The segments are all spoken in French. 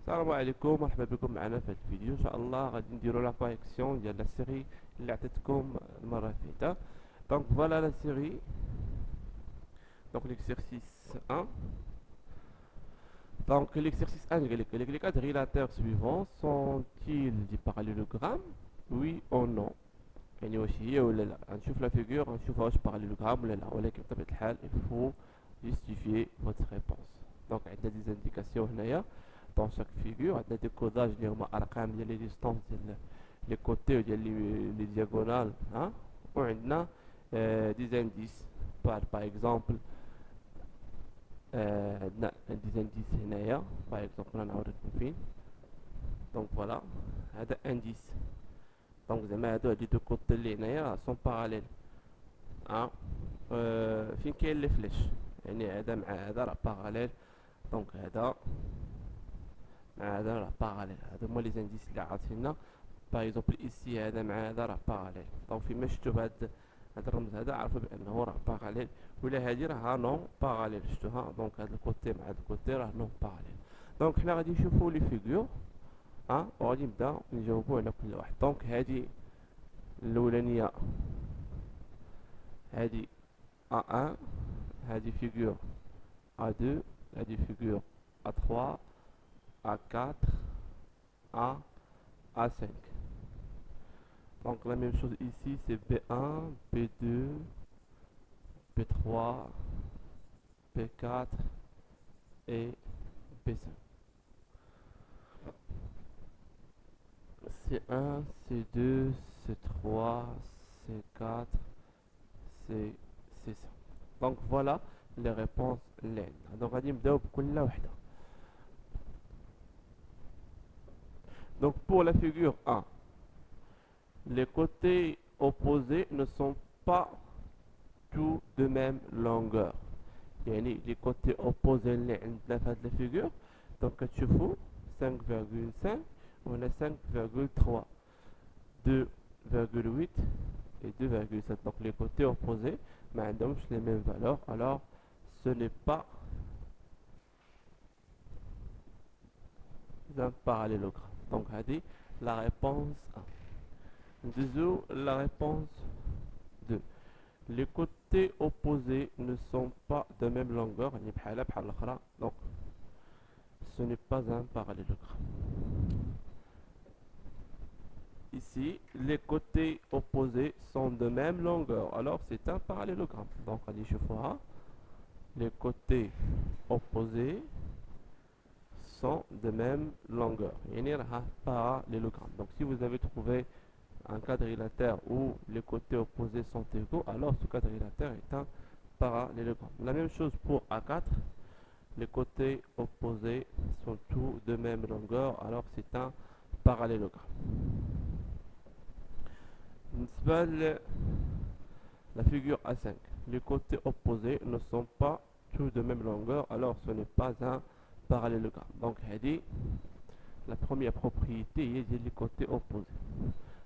السلام عليكم، مرحبا بكم معنا في هذا الفيديو. ان شاء الله غادي نديرو لا كوريكسيون ديال لا سيري اللي عطيتكم المره اللي فاتت. دونك فوالا لا سيري. دونك l'exercice 1. Donc l'exercice 1 les quadrilatères suivants sont-ils des parallélogrammes? Oui ou non. يعني واش هي ولا لا؟ غنشوف لا فيغور غنشوف واش parallélogramme ولا لا، ولكن بطبيعه الحال il faut justifier votre réponse. دونك عندنا دي زانديكاسيون هنايا dans chaque figure. عندنا دي كوداج اللي هما ارقام ديال لي ديستونس ديال لي كوتي وديال لي دياغونال ها، وعندنا دي زانديس باغ اكزومبل. عندنا دي زانديس هنايا باغ اكزومبل نعاود لكم فين. دونك فوالا هذا انديس. دونك زعما هادو لي دو كوتي اللي هنايا سون باراليل ها. فين كاين لي فليش يعني هذا مع هذا راه باراليل. دونك هذا مع هذا راه باراليل. هادو هما لي زانديس اللي عاطينا. باغ اكزومبل ايسي هذا مع هذا راه باراليل. دونك فيما شفتو بهاد الرمز هذا عرفوا بانه راه باراليل. ولا هادي راه نون باراليل شفتوها. دونك هاد الكوتي مع هاد الكوتي راه نون باراليل. دونك حنا غادي نشوفو لي فيغور وغادي نبدا نجاوبو على كل واحد. دونك هادي الاولانيه هادي A1، هادي فيغور A2، هادي فيغور A3، A4، A A5. Donc la même chose ici, c'est B1, B2, B3, B4 et B5. C1, C2, C3, C4, C5. Donc voilà les réponses لعندنا. donc غادي نبداو بكل وحده. Donc pour la figure 1, les côtés opposés ne sont pas tous de même longueur. يعني les côtés opposés اللي عندنا في هاد la figure. donc كتشوفوا 5,5 وهنا 5,3، 2,8 et 2,7. donc les côtés opposés ما عندهمش les mêmes valeurs, alors ce n'est pas un parallélogramme. donc هذه la réponse 1. ندوزو la réponse 2. les côtés opposés ne sont pas de même longueur يعني بحالها بحال الاخرى. donc ce n'est pas un parallélogramme. Ici, les côtés opposés sont de même longueur, alors c'est un parallélogramme. Donc, on dit fois, les côtés opposés sont de même longueur. Il y a un parallélogramme. Donc, si vous avez trouvé un quadrilatère où les côtés opposés sont égaux, alors ce quadrilatère est un parallélogramme. La même chose pour A4. Les côtés opposés sont tous de même longueur, alors c'est un parallélogramme. La figure A5, les côtés opposés ne sont pas tous de même longueur, alors ce n'est pas un parallélogramme. donc la première propriété est les côtés opposés.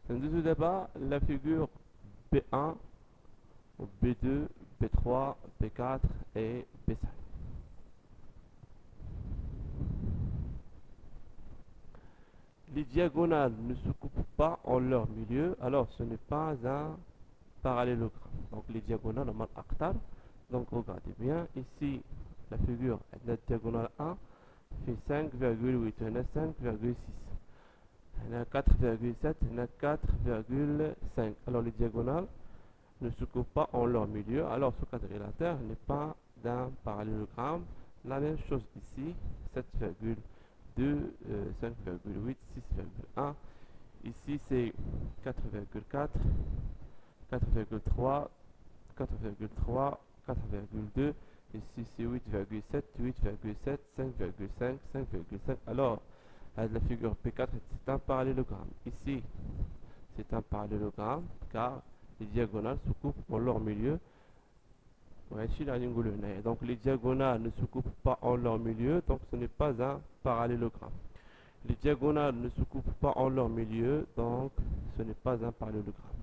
Nous d'abord la figure B1, B2, B3, B4 et B5. Les diagonales ne se coupent pas en leur milieu, alors ce n'est pas un parallélogramme. donc les diagonales mal actar. donc regardez bien ici la figure, la diagonale 1 fait 5,8, on a 5,6, on a 4,7, on a 4,5. alors les diagonales ne se coupent pas en leur milieu, alors ce quadrilatère n'est pas d'un parallélogramme. la même chose ici, 7,2, 5,8, 6,1. ici c'est 4,4, 4,3, 4,3, 4,2. ici c'est 8,7, 8,7, 5,5, 5,5. alors la figure P4 c'est un parallélogramme. ici c'est un parallélogramme car les diagonales se coupent en leur milieu. donc les diagonales ne se coupent pas en leur milieu, donc ce n'est pas un parallélogramme. Les diagonales ne se coupent pas en leur milieu, donc ce n'est pas un parallélogramme.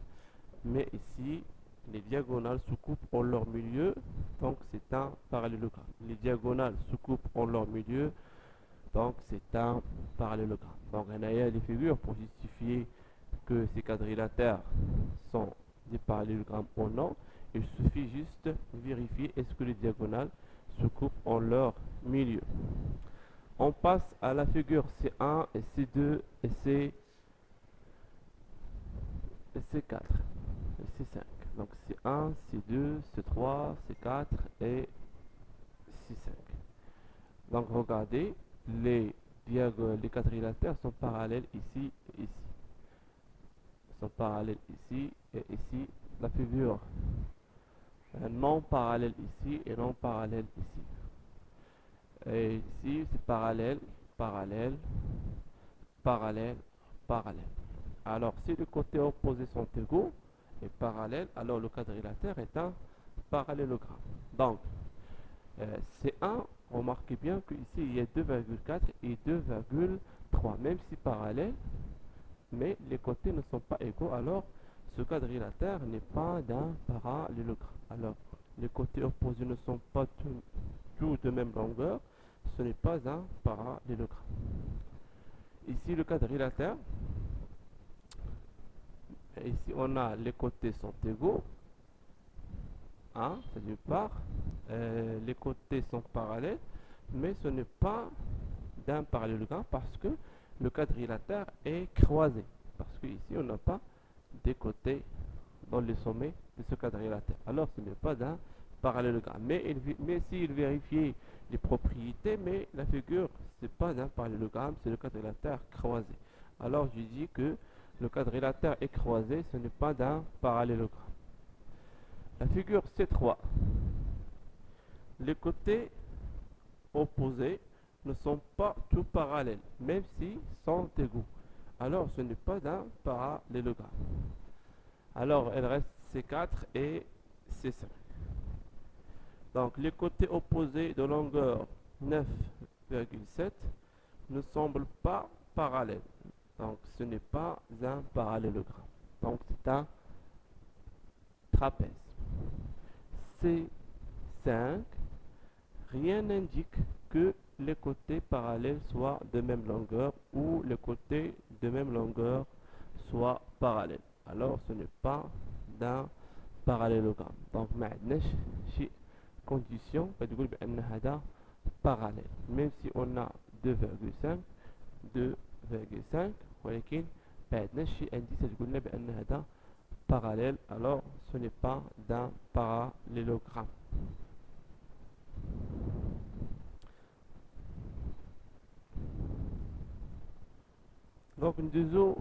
mais ici les diagonales se coupent en leur milieu, donc c'est un parallélogramme. les diagonales se coupent en leur milieu, donc c'est un parallélogramme. Donc il y a des figures pour justifier que ces quadrilatères sont des parallélogrammes ou non. Il suffit juste vérifier est-ce que les diagonales se coupent en leur milieu. On passe à la figure C1 et C2 et C4 et C5. Donc C1, C2, C3, C4 et C5. Donc regardez, les quadrilatères sont parallèles ici et ici. Ils sont parallèles ici et ici. La figure non parallèle ici et non parallèle ici. Et ici c'est parallèle, parallèle, parallèle, parallèle. Alors si les côtés opposés sont égaux et parallèles, alors le quadrilatère est un parallélogramme. Donc C1, remarquez bien qu'ici il y a 2,4 et 2,3, même si parallèles, mais les côtés ne sont pas égaux, alors ce quadrilatère n'est pas d'un parallélogramme. Alors les côtés opposés ne sont pas tous de même longueur, ce n'est pas un parallélogramme. Ici le quadrilatère, ici on a les côtés sont égaux, ça d'une part, les côtés sont parallèles, mais ce n'est pas d'un parallélogramme parce que le quadrilatère est croisé. Parce qu'ici, on n'a pas des côtés dans le sommet de ce quadrilatère. Alors, ce n'est pas d'un parallélogramme. Mais s'il vérifiait les propriétés, mais la figure, ce n'est pas d'un parallélogramme, c'est le quadrilatère croisé. Alors, je dis que le quadrilatère est croisé, ce n'est pas d'un parallélogramme. La figure C3. Les côtés opposés ne sont pas tous parallèles, même s'ils sont égaux. Alors, ce n'est pas d'un parallélogramme. Alors, il reste C4 et C5. Donc, les côtés opposés de longueur 9,7 ne semblent pas parallèles. Donc, ce n'est pas un parallélogramme. Donc, c'est un trapèze. C5, rien n'indique que les côtés parallèles soient de même longueur ou les côtés de même longueur soient parallèles. Alors ce n'est pas d'un parallélogramme. Donc ما عندناش شي condition كتقول بأن هذا parallèle. Même si on a 2,5 ولكن ما عندناش شي indice تقول لنا بأن هذا parallèle. Alors ce n'est pas d'un parallélogramme. Donc ندوزو